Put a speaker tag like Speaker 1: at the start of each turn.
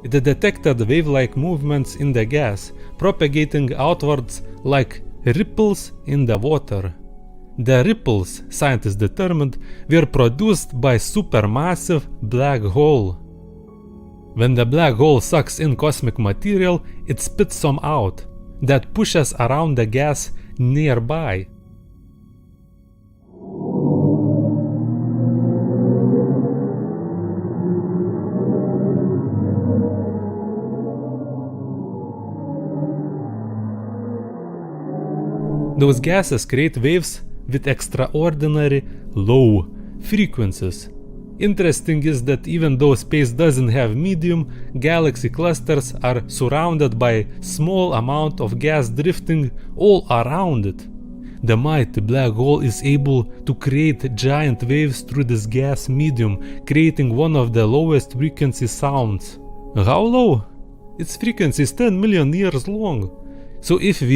Speaker 1: It detected wave-like movements in the gas, propagating outwards like ripples in the water. The ripples, scientists determined, were produced by supermassive black hole. When the black hole sucks in cosmic material, it spits some out that pushes around the gas nearby. Those gases create waves with extraordinary low frequencies. Interesting is that even though space doesn't have medium, galaxy clusters are surrounded by small amount of gas drifting all around it. The mighty black hole is able to create giant waves through this gas medium, creating one of the lowest frequency sounds. How low? Its frequency is 10 million years long. So if we